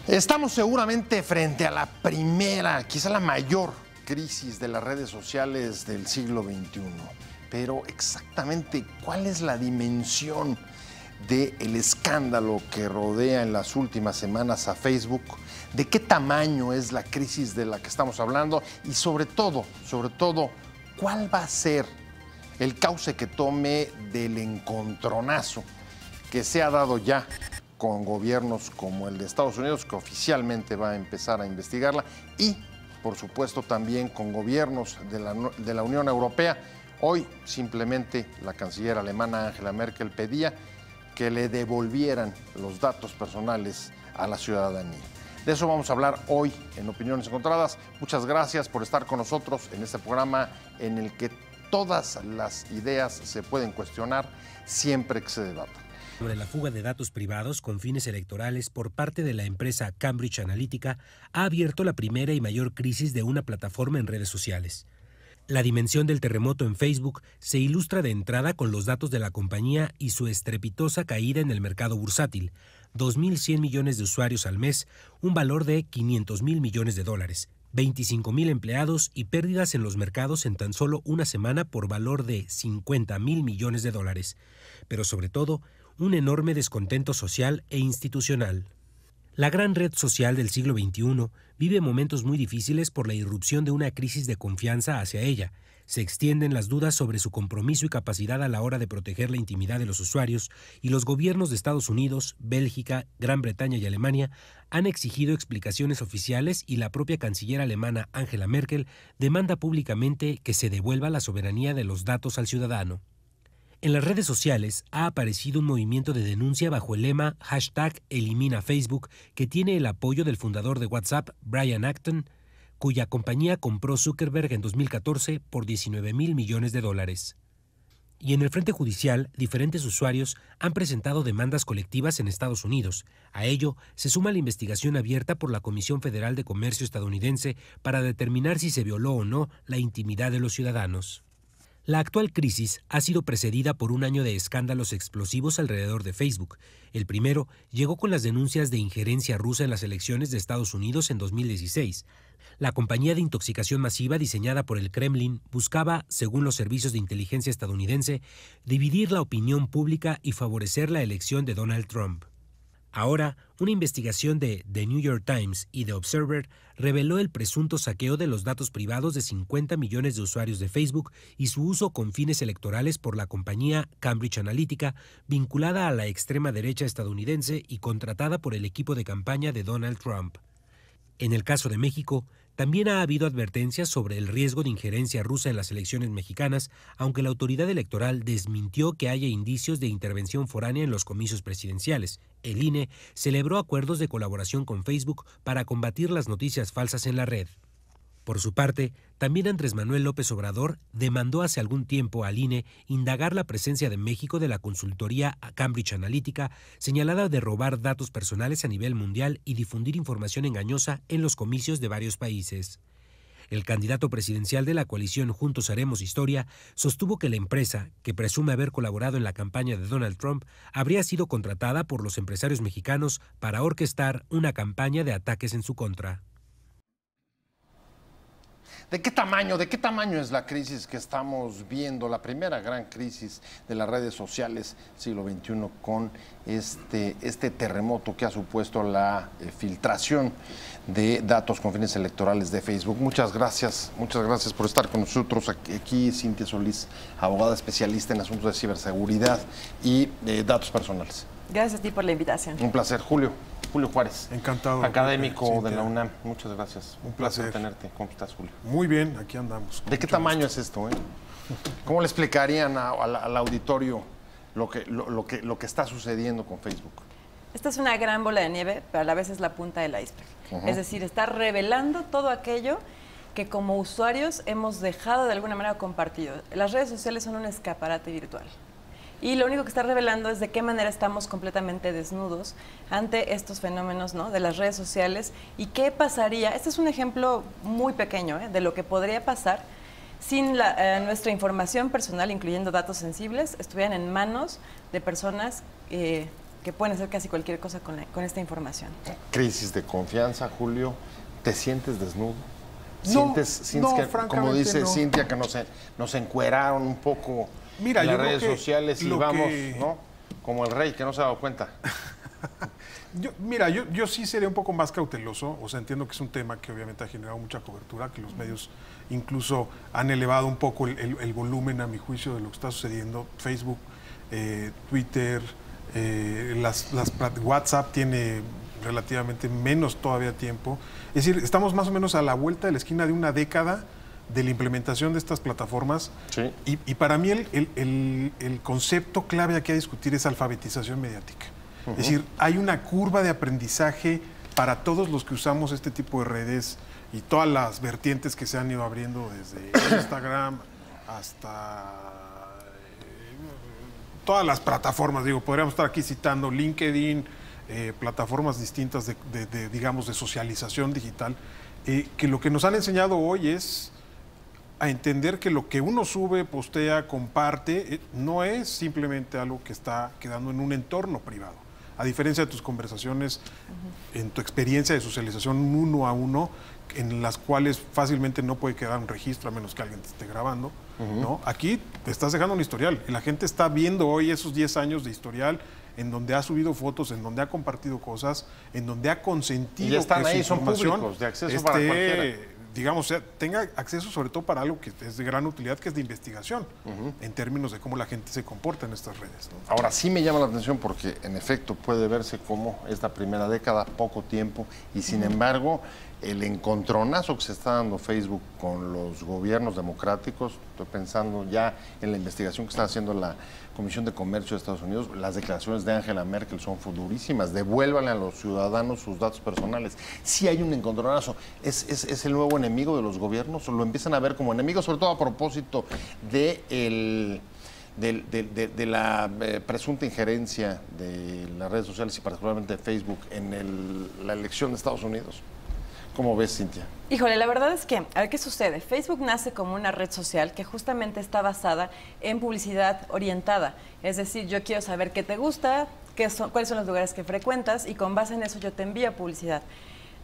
Estamos seguramente frente a la primera, quizá la mayor crisis de las redes sociales del siglo XXI. Pero exactamente, ¿cuál es la dimensión del escándalo que rodea en las últimas semanas a Facebook? ¿De qué tamaño es la crisis de la que estamos hablando? Y sobre todo, ¿cuál va a ser el cauce que tome del encontronazo que se ha dado ya con gobiernos como el de Estados Unidos, que oficialmente va a empezar a investigarla, y por supuesto también con gobiernos de la Unión Europea? Hoy simplemente la canciller alemana Angela Merkel pedía que le devolvieran los datos personales a la ciudadanía. De eso vamos a hablar hoy en Opiniones Encontradas. Muchas gracias por estar con nosotros en este programa en el que todas las ideas se pueden cuestionar siempre que se debatan. Sobre la fuga de datos privados con fines electorales por parte de la empresa Cambridge Analytica ha abierto la primera y mayor crisis de una plataforma en redes sociales. La dimensión del terremoto en Facebook se ilustra de entrada con los datos de la compañía y su estrepitosa caída en el mercado bursátil, 2.100 millones de usuarios al mes, un valor de 500.000 millones de dólares, 25.000 empleados y pérdidas en los mercados en tan solo una semana por valor de 50.000 millones de dólares, pero sobre todo, un enorme descontento social e institucional. La gran red social del siglo XXI vive momentos muy difíciles por la irrupción de una crisis de confianza hacia ella. Se extienden las dudas sobre su compromiso y capacidad a la hora de proteger la intimidad de los usuarios, y los gobiernos de Estados Unidos, Bélgica, Gran Bretaña y Alemania han exigido explicaciones oficiales, y la propia canciller alemana Angela Merkel demanda públicamente que se devuelva la soberanía de los datos al ciudadano. En las redes sociales ha aparecido un movimiento de denuncia bajo el lema #EliminaFacebook, que tiene el apoyo del fundador de WhatsApp, Brian Acton, cuya compañía compró Zuckerberg en 2014 por 19.000 millones de dólares. Y en el frente judicial, diferentes usuarios han presentado demandas colectivas en Estados Unidos. A ello se suma la investigación abierta por la Comisión Federal de Comercio estadounidense para determinar si se violó o no la intimidad de los ciudadanos. La actual crisis ha sido precedida por un año de escándalos explosivos alrededor de Facebook. El primero llegó con las denuncias de injerencia rusa en las elecciones de Estados Unidos en 2016. La compañía de intoxicación masiva diseñada por el Kremlin buscaba, según los servicios de inteligencia estadounidense, dividir la opinión pública y favorecer la elección de Donald Trump. Ahora, una investigación de The New York Times y The Observer reveló el presunto saqueo de los datos privados de 50 millones de usuarios de Facebook y su uso con fines electorales por la compañía Cambridge Analytica, vinculada a la extrema derecha estadounidense y contratada por el equipo de campaña de Donald Trump. En el caso de México, también ha habido advertencias sobre el riesgo de injerencia rusa en las elecciones mexicanas, aunque la autoridad electoral desmintió que haya indicios de intervención foránea en los comicios presidenciales. El INE celebró acuerdos de colaboración con Facebook para combatir las noticias falsas en la red. Por su parte, también Andrés Manuel López Obrador demandó hace algún tiempo al INE indagar la presencia de México de la consultoría Cambridge Analytica, señalada de robar datos personales a nivel mundial y difundir información engañosa en los comicios de varios países. El candidato presidencial de la coalición Juntos Haremos Historia sostuvo que la empresa, que presume haber colaborado en la campaña de Donald Trump, habría sido contratada por los empresarios mexicanos para orquestar una campaña de ataques en su contra. ¿De qué tamaño es la crisis que estamos viendo? La primera gran crisis de las redes sociales siglo XXI, con este terremoto que ha supuesto la filtración de datos con fines electorales de Facebook. Muchas gracias por estar con nosotros aquí, Cintia Solís, abogada especialista en asuntos de ciberseguridad y datos personales. Gracias a ti por la invitación. Un placer, Julio Juárez. Encantado. Académico de la UNAM. Muchas gracias. Un placer tenerte. ¿Cómo estás, Julio? Muy bien, aquí andamos. ¿De qué tamaño es esto? ¿Cómo le explicarían al auditorio lo que está sucediendo con Facebook? Esta es una gran bola de nieve, pero a la vez es la punta del iceberg. Es decir, está revelando todo aquello que como usuarios hemos dejado de alguna manera compartido. Las redes sociales son un escaparate virtual. Y lo único que está revelando es de qué manera estamos completamente desnudos ante estos fenómenos, ¿no?, de las redes sociales, y qué pasaría. Este es un ejemplo muy pequeño de lo que podría pasar sin nuestra información personal, incluyendo datos sensibles, estuvieran en manos de personas que pueden hacer casi cualquier cosa con esta información. Crisis de confianza, Julio. ¿Te sientes desnudo? No, ¿Sientes no, que, francamente, como dice no. Cintia, que nos encueraron un poco Mira, en yo las creo redes que sociales y lo vamos, que- ¿no? Como el rey, que no se ha dado cuenta. Yo sí sería un poco más cauteloso, o sea, entiendo que es un tema que obviamente ha generado mucha cobertura, que los medios incluso han elevado un poco el volumen, a mi juicio, de lo que está sucediendo. Facebook, Twitter, WhatsApp tiene relativamente menos todavía tiempo. Es decir, estamos más o menos a la vuelta de la esquina de una década de la implementación de estas plataformas. Sí. Y para mí el concepto clave aquí a discutir es alfabetización mediática. Es decir, hay una curva de aprendizaje para todos los que usamos este tipo de redes y todas las vertientes que se han ido abriendo desde Instagram hasta todas las plataformas. Digo, podríamos estar aquí citando LinkedIn, plataformas distintas digamos, de socialización digital, que lo que nos han enseñado hoy es a entender que lo que uno sube, postea, comparte, no es simplemente algo que está quedando en un entorno privado. A diferencia de tus conversaciones, en tu experiencia de socialización uno a uno, en las cuales fácilmente no puede quedar un registro a menos que alguien te esté grabando, ¿no? Aquí te estás dejando un historial y la gente está viendo hoy esos 10 años de historial en donde ha subido fotos, en donde ha compartido cosas, en donde ha consentido Y están que ahí, su son información públicos, de acceso para cualquiera. digamos, tenga acceso sobre todo para algo que es de gran utilidad, que es de investigación, en términos de cómo la gente se comporta en estas redes, ¿no? Ahora sí me llama la atención porque en efecto puede verse como esta primera década, poco tiempo, y sin embargo el encontronazo que se está dando Facebook con los gobiernos democráticos, estoy pensando ya en la investigación que está haciendo la Comisión de Comercio de Estados Unidos, las declaraciones de Angela Merkel son durísimas, devuélvanle a los ciudadanos sus datos personales. Sí hay un encontronazo, ¿es el nuevo enemigo de los gobiernos? ¿O lo empiezan a ver como enemigo, sobre todo a propósito de la presunta injerencia de las redes sociales y particularmente de Facebook en la elección de Estados Unidos? ¿Cómo ves, Cintia? Híjole, la verdad es que, a ver qué sucede. Facebook nace como una red social que justamente está basada en publicidad orientada. Es decir, yo quiero saber qué te gusta, cuáles son los lugares que frecuentas y con base en eso yo te envío publicidad.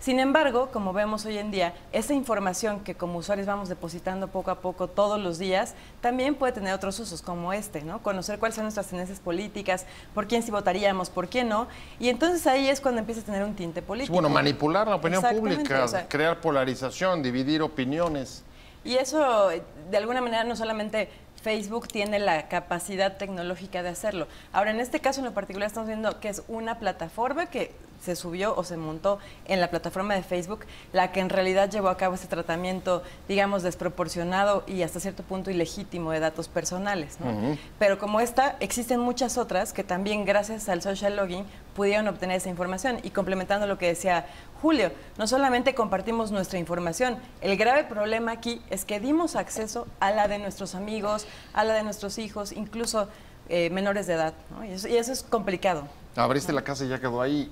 Sin embargo, como vemos hoy en día, esa información que como usuarios vamos depositando poco a poco todos los días, también puede tener otros usos como este, ¿no? Conocer cuáles son nuestras tendencias políticas, por quién sí votaríamos, por quién no. Y entonces ahí es cuando empieza a tener un tinte político. Bueno, manipular la opinión pública, o sea, crear polarización, dividir opiniones. Y eso, de alguna manera, no solamente Facebook tiene la capacidad tecnológica de hacerlo. Ahora, en este caso en lo particular estamos viendo que es una plataforma que se subió o se montó en la plataforma de Facebook, la que en realidad llevó a cabo este tratamiento, digamos, desproporcionado y hasta cierto punto ilegítimo de datos personales, ¿no? Pero como esta, existen muchas otras que también gracias al social logging pudieron obtener esa información. Y complementando lo que decía Julio, no solamente compartimos nuestra información, el grave problema aquí es que dimos acceso a la de nuestros amigos, a la de nuestros hijos, incluso menores de edad, ¿no? Y eso es complicado. Abriste la casa y ya quedó ahí.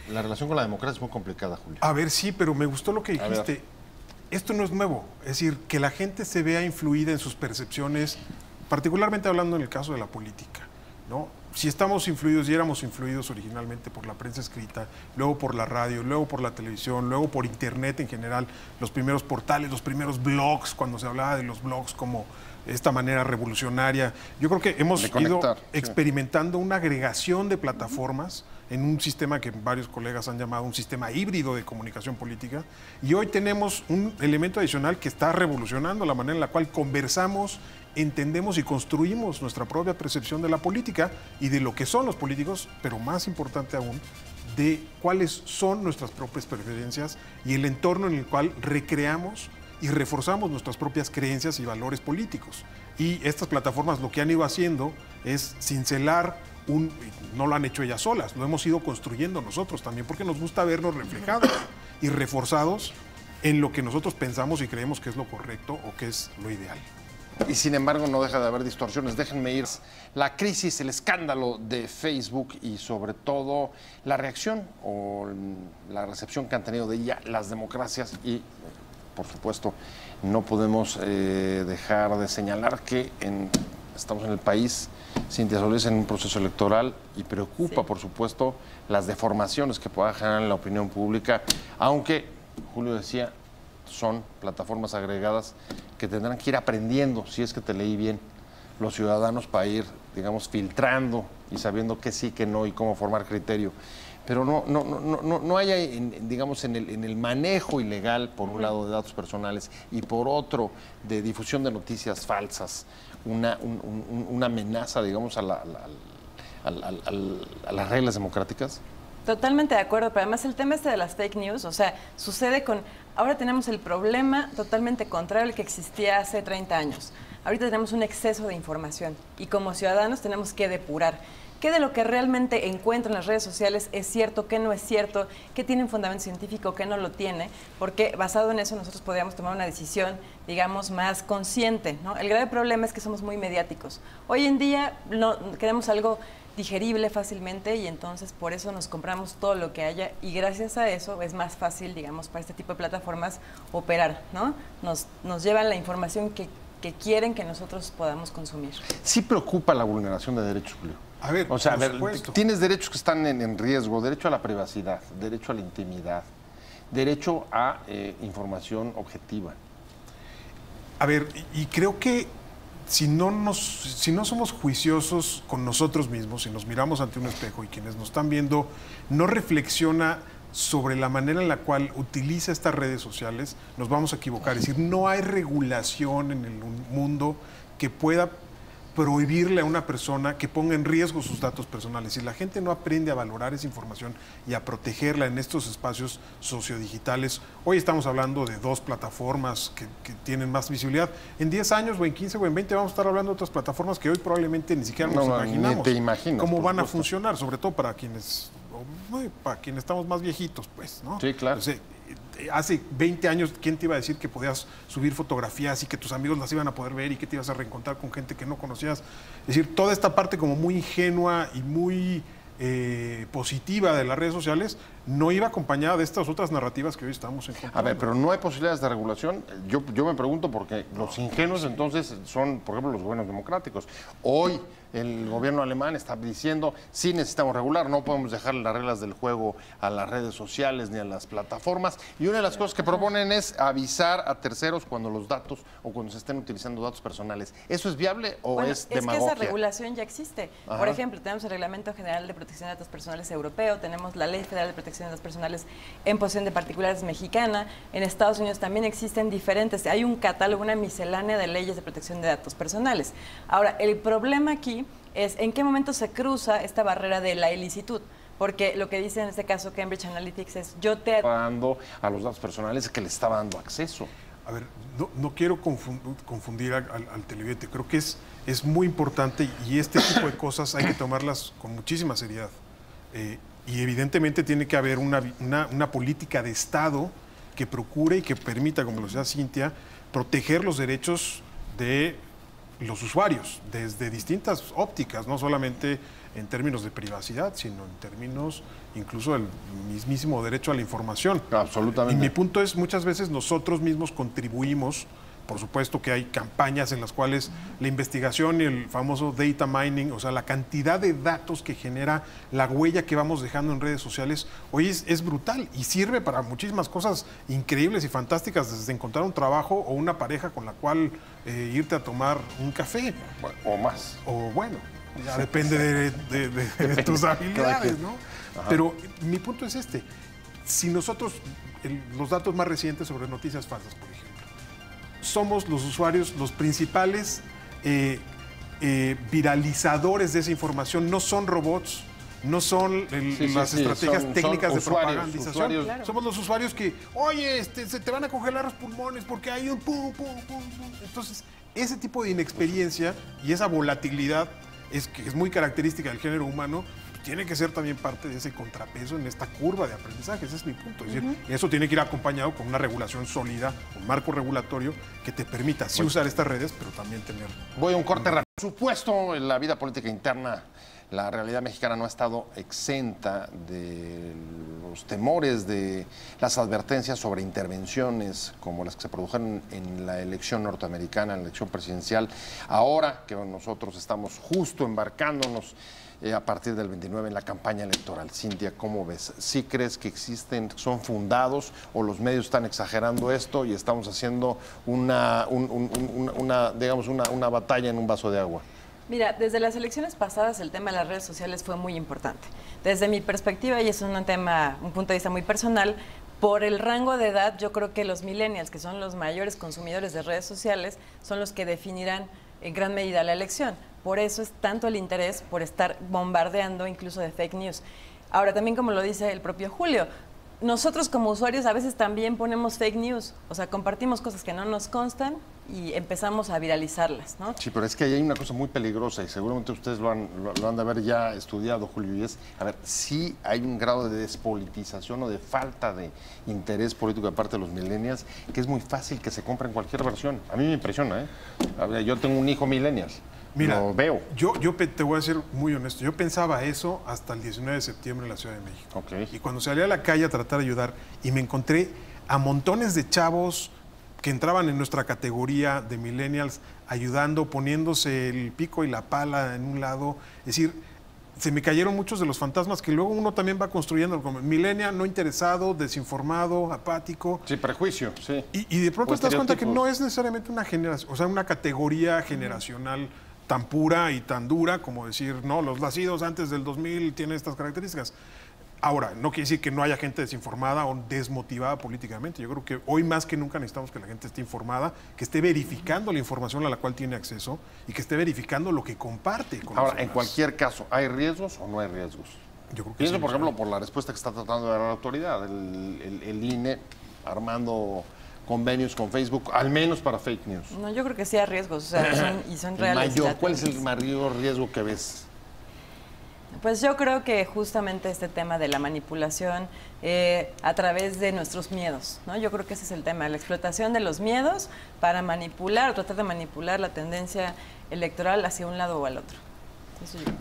La relación con la democracia es muy complicada, Julio. A ver, sí, pero me gustó lo que dijiste. Esto no es nuevo. Es decir, que la gente se vea influida en sus percepciones, particularmente hablando en el caso de la política, ¿no? Si estamos influidos y éramos influidos originalmente por la prensa escrita, luego por la radio, luego por la televisión, luego por internet en general, los primeros portales, los primeros blogs, cuando se hablaba de los blogs como esta manera revolucionaria. Yo creo que hemos ido experimentando una agregación de plataformas en un sistema que varios colegas han llamado un sistema híbrido de comunicación política, y hoy tenemos un elemento adicional que está revolucionando la manera en la cual conversamos, entendemos y construimos nuestra propia percepción de la política y de lo que son los políticos, pero más importante aún, de cuáles son nuestras propias preferencias y el entorno en el cual recreamos y reforzamos nuestras propias creencias y valores políticos. Y estas plataformas lo que han ido haciendo es cincelar no lo han hecho ellas solas, lo hemos ido construyendo nosotros también, porque nos gusta vernos reflejados y reforzados en lo que nosotros pensamos y creemos que es lo correcto o que es lo ideal. Y sin embargo no deja de haber distorsiones. Déjenme ir. La crisis, el escándalo de Facebook y sobre todo la reacción o la recepción que han tenido de ella las democracias y, por supuesto, no podemos dejar de señalar que en estamos en el país, Cintia Solís, en un proceso electoral y preocupa, por supuesto, las deformaciones que pueda generar en la opinión pública, aunque, Julio decía, son plataformas agregadas que tendrán que ir aprendiendo, si es que te leí bien, los ciudadanos para ir, digamos, filtrando y sabiendo qué sí, qué no y cómo formar criterio. Pero no hay, digamos, en el manejo ilegal, por un lado, de datos personales y por otro, de difusión de noticias falsas, una amenaza, digamos, a las reglas democráticas. Totalmente de acuerdo, pero además el tema de las fake news, o sea, sucede con... Ahora tenemos el problema totalmente contrario al que existía hace 30 años. Ahorita tenemos un exceso de información y como ciudadanos tenemos que depurar qué de lo que realmente encuentro en las redes sociales es cierto, qué no es cierto, qué tiene un fundamento científico, qué no lo tiene, porque basado en eso nosotros podríamos tomar una decisión, digamos, más consciente, ¿no? El grave problema es que somos muy mediáticos. Hoy en día queremos algo digerible fácilmente y entonces por eso nos compramos todo lo que haya y gracias a eso es más fácil, digamos, para este tipo de plataformas operar, ¿no? Nos llevan la información que quieren que nosotros podamos consumir. Sí preocupa la vulneración de derechos, Julio. A ver, o sea, tienes derechos que están en riesgo, derecho a la privacidad, derecho a la intimidad, derecho a información objetiva. A ver, y creo que si no somos juiciosos con nosotros mismos, si nos miramos ante un espejo y quienes nos están viendo no reflexiona sobre la manera en la cual utiliza estas redes sociales, nos vamos a equivocar. Es decir, no hay regulación en el mundo que pueda prohibirle a una persona que ponga en riesgo sus datos personales. Si la gente no aprende a valorar esa información y a protegerla en estos espacios sociodigitales, hoy estamos hablando de 2 plataformas que tienen más visibilidad. En 10 años o en 15 o en 20 vamos a estar hablando de otras plataformas que hoy probablemente ni siquiera nos imaginamos. Ni te imaginas, cómo van a funcionar, sobre todo para quienes estamos más viejitos, pues, ¿no? Sí, claro. Entonces, hace 20 años, ¿quién te iba a decir que podías subir fotografías y que tus amigos las iban a poder ver y que te ibas a reencontrar con gente que no conocías? Es decir, toda esta parte como muy ingenua y muy positiva de las redes sociales no iba acompañada de estas otras narrativas que hoy estamos encontrando. A ver, pero no hay posibilidades de regulación. Yo me pregunto porque los ingenuos entonces son, por ejemplo, los gobiernos democráticos. Hoy el gobierno alemán está diciendo, sí necesitamos regular, no podemos dejar las reglas del juego a las redes sociales ni a las plataformas. Y una de las cosas que proponen es avisar a terceros cuando los datos o cuando se estén utilizando datos personales. ¿Eso es viable o es demagogia? Es que esa regulación ya existe. Ajá. Por ejemplo, tenemos el Reglamento General de Protección de Datos Personales Europeo, tenemos la Ley Federal de Protección de Datos Personales en posesión de particulares mexicana. En Estados Unidos también existen diferentes. Hay un catálogo, una miscelánea de leyes de protección de datos personales. Ahora, el problema aquí es en qué momento se cruza esta barrera de la ilicitud. Porque lo que dice en este caso Cambridge Analytica es yo te... dando a los datos personales que le estaba dando acceso. A ver, no quiero confundir al televidente. Creo que es muy importante y este tipo de cosas hay que tomarlas con muchísima seriedad. Y evidentemente tiene que haber una política de Estado que procure y que permita, como lo decía Cintia, proteger los derechos de los usuarios desde distintas ópticas, no solamente en términos de privacidad, sino en términos incluso del mismísimo derecho a la información. Absolutamente. Y mi punto es, muchas veces nosotros mismos contribuimos, por supuesto que hay campañas en las cuales la investigación y el famoso data mining, o sea, la cantidad de datos que genera la huella que vamos dejando en redes sociales, hoy es brutal y sirve para muchísimas cosas increíbles y fantásticas, desde encontrar un trabajo o una pareja con la cual irte a tomar un café. O más. O bueno, ya depende de tus habilidades, ¿no? Ajá. Pero mi punto es este. Si nosotros, los datos más recientes sobre noticias falsas, por ejemplo, somos los usuarios los principales viralizadores de esa información, no son robots, no son las estrategias técnicas de propagandización. Claro. Somos los usuarios que, oye, se te van a congelar los pulmones porque hay un pum, pum, pum, pum. Entonces, ese tipo de inexperiencia y esa volatilidad que es muy característica del género humano, tiene que ser también parte de ese contrapeso en esta curva de aprendizaje. Ese es mi punto. Es decir, eso tiene que ir acompañado con una regulación sólida, un marco regulatorio que te permita sí usar estas redes, pero también tener... Voy a un corte rápido. Por supuesto, en la vida política interna, la realidad mexicana no ha estado exenta de los temores, de las advertencias sobre intervenciones como las que se produjeron en la elección norteamericana, en la elección presidencial. Ahora que nosotros estamos justo embarcándonos a partir del 29 en la campaña electoral. Cintia, ¿cómo ves? ¿Sí crees que existen, son fundados o los medios están exagerando esto y estamos haciendo una batalla en un vaso de agua? Mira, desde las elecciones pasadas el tema de las redes sociales fue muy importante. Desde mi perspectiva, y es un punto de vista muy personal, por el rango de edad, yo creo que los millennials, que son los mayores consumidores de redes sociales, son los que definirán en gran medida la elección. Por eso es tanto el interés por estar bombardeando incluso de fake news. Ahora, también como lo dice el propio Julio, nosotros como usuarios a veces también ponemos fake news, o sea, compartimos cosas que no nos constan y empezamos a viralizarlas, ¿no? Sí, pero es que ahí hay una cosa muy peligrosa y seguramente ustedes lo han de haber ya estudiado, Julio, y es, a ver, sí hay un grado de despolitización o de falta de interés político de parte de los millennials que es muy fácil que se compren cualquier versión. A mí me impresiona, ¿eh? A ver, yo tengo un hijo millennials. Mira, lo veo. Yo te voy a ser muy honesto. Yo pensaba eso hasta el 19 de septiembre en la Ciudad de México. Okay. Y cuando salí a la calle a tratar de ayudar y me encontré a montones de chavos que entraban en nuestra categoría de millennials ayudando, poniéndose el pico y la pala en un lado. Es decir, se me cayeron muchos de los fantasmas que luego uno también va construyendo como millennial, no interesado, desinformado, apático. Sí, prejuicio, sí. Y de pronto te das cuenta que no es necesariamente una generación, o sea, una categoría generacional tan pura y tan dura como decir, no, los nacidos antes del 2000 tienen estas características. Ahora, no quiere decir que no haya gente desinformada o desmotivada políticamente. Yo creo que hoy más que nunca necesitamos que la gente esté informada, que esté verificando la información a la cual tiene acceso y que esté verificando lo que comparte con Ahora, en cualquier caso, ¿hay riesgos o no hay riesgos? Yo creo que Pienso, sí, por ejemplo, por la respuesta que está tratando de dar la autoridad, el INE armando convenios con Facebook, al menos para fake news. No, yo creo que sí hay riesgos, o sea, son reales. ¿Cuál es el mayor riesgo que ves? Pues yo creo que justamente este tema de la manipulación a través de nuestros miedos, ¿no? Yo creo que ese es el tema, la explotación de los miedos para manipular o tratar de manipular la tendencia electoral hacia un lado o al otro.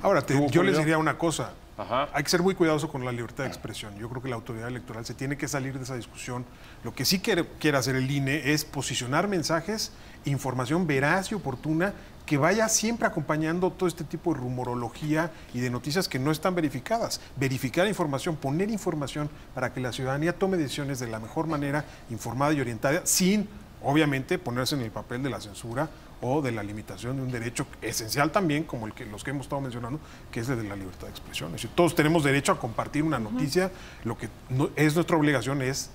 Ahora, yo les diría una cosa. Ajá. Hay que ser muy cuidadoso con la libertad de expresión. Yo creo que la autoridad electoral se tiene que salir de esa discusión. Lo que sí quiere hacer el INE es posicionar mensajes, información veraz y oportuna que vaya siempre acompañando todo este tipo de rumorología y de noticias que no están verificadas. Verificar información, poner información para que la ciudadanía tome decisiones de la mejor manera, informada y orientada, sin, obviamente, ponerse en el papel de la censura o de la limitación de un derecho esencial también, como los que hemos estado mencionando, que es el de la libertad de expresión. Es decir, todos tenemos derecho a compartir una noticia. Lo que es nuestra obligación es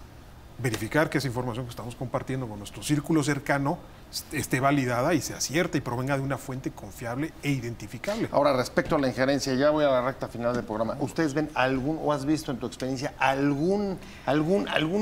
verificar que esa información que estamos compartiendo con nuestro círculo cercano esté validada y sea cierta y provenga de una fuente confiable e identificable. Ahora, respecto a la injerencia, ya voy a la recta final del programa. ¿Ustedes ven o has visto en tu experiencia algún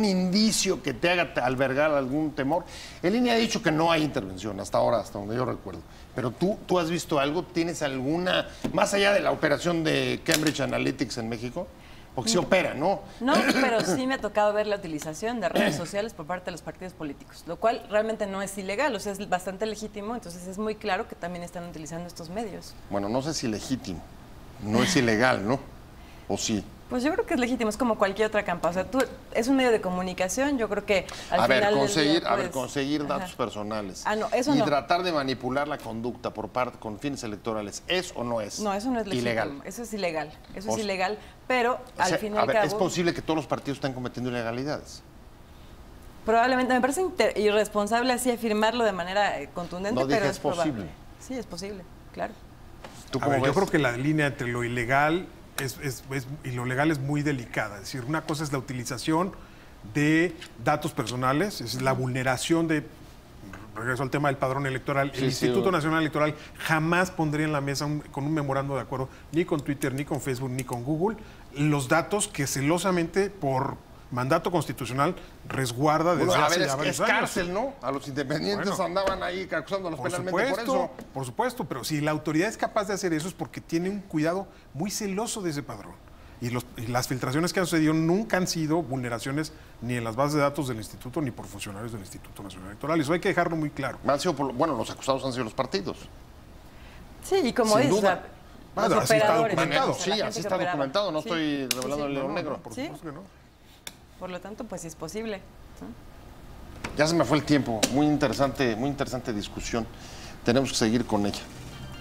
indicio que te haga albergar algún temor? El INE ha dicho que no hay intervención hasta ahora, hasta donde yo recuerdo. Pero tú has visto algo, ¿tienes alguna, más allá de la operación de Cambridge Analytica en México? Porque se opera, ¿no? No, pero sí me ha tocado ver la utilización de redes sociales por parte de los partidos políticos, lo cual realmente no es ilegal, o sea, es bastante legítimo, entonces es muy claro que también están utilizando estos medios. Bueno, no sé si legítimo, no es ilegal, ¿no? ¿O sí? Pues yo creo que es legítimo, es como cualquier otra campaña. O sea, es un medio de comunicación, yo creo que al final conseguir datos personales. No, eso y no. tratar de manipular la conducta con fines electorales, ¿es o no es? No, eso no es legítimo. Ilegal. Eso es ilegal. Eso es ilegal, pero al fin y al cabo... ¿Es posible que todos los partidos estén cometiendo ilegalidades? Probablemente, me parece irresponsable así afirmarlo de manera contundente, No dije pero es posible. Sí, es posible, claro. ¿Tú cómo ves? Yo creo que la línea entre lo ilegal y lo legal es muy delicada. Es decir, una cosa es la utilización de datos personales, es la vulneración de, regreso al tema del padrón electoral, el Instituto Nacional Electoral jamás pondría en la mesa con un memorando de acuerdo, ni con Twitter, ni con Facebook, ni con Google, los datos que celosamente por mandato constitucional resguarda desde hace ya varios años. Es cárcel, ¿no? A los independientes andaban ahí acusándolos penalmente por eso. Por supuesto, pero si la autoridad es capaz de hacer eso es porque tiene un cuidado muy celoso de ese padrón. Y las filtraciones que han sucedido nunca han sido vulneraciones ni en las bases de datos del Instituto ni por funcionarios del Instituto Nacional Electoral. Eso hay que dejarlo muy claro. Los acusados han sido los partidos. Sí, y como dices, Bueno, así está documentado. Sí, así está documentado, no estoy revelando el león negro. Por supuesto que no. Por lo tanto, pues sí es posible. Ya se me fue el tiempo. Muy interesante discusión. Tenemos que seguir con ella.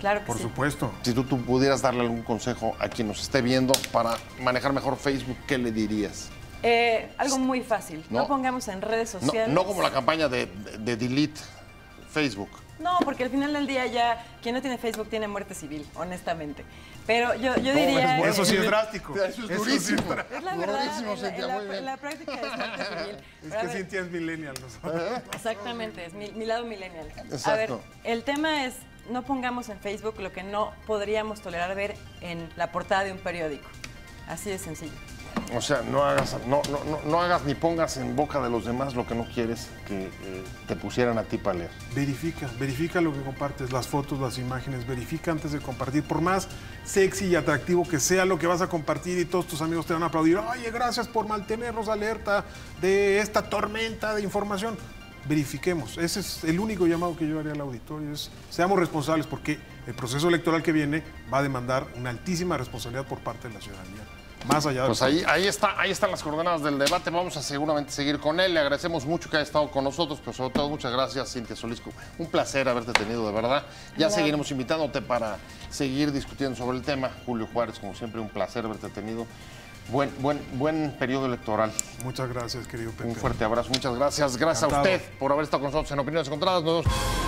Claro que Por sí. supuesto. Si tú pudieras darle algún consejo a quien nos esté viendo para manejar mejor Facebook, ¿qué le dirías? Algo muy fácil. No pongamos en redes sociales. No como la campaña de delete Facebook. No, porque al final del día ya quien no tiene Facebook tiene muerte civil, honestamente. Pero yo diría... Eso sí es drástico. Eso es durísimo. Es la verdad, Durísimo, Cintia, muy bien. la práctica es muerte civil. Es Pero a que ver, Cintia es millennial nosotros. exactamente, es mi lado millennial. Exacto. A ver, el tema es, no pongamos en Facebook lo que no podríamos tolerar ver en la portada de un periódico. Así de sencillo. O sea, no hagas ni pongas en boca de los demás lo que no quieres que te pusieran a ti para leer. Verifica lo que compartes, las fotos, las imágenes, verifica antes de compartir. Por más sexy y atractivo que sea lo que vas a compartir y todos tus amigos te van a aplaudir, oye, gracias por mantenernos alerta de esta tormenta de información. Verifiquemos, ese es el único llamado que yo haría al auditorio, es seamos responsables porque el proceso electoral que viene va a demandar una altísima responsabilidad por parte de la ciudadanía. Más allá de... Pues ahí están las coordenadas del debate. Vamos a seguramente seguir con él. Le agradecemos mucho que haya estado con nosotros, pero sobre todo muchas gracias, Cintia Solís. Un placer haberte tenido, de verdad. Ya seguiremos invitándote para seguir discutiendo sobre el tema. Julio Juárez, como siempre, un placer haberte tenido. Buen periodo electoral. Muchas gracias, querido Pepe. Un fuerte abrazo. Muchas gracias. Gracias a usted por haber estado con nosotros en Opiniones Encontradas. Nos vemos.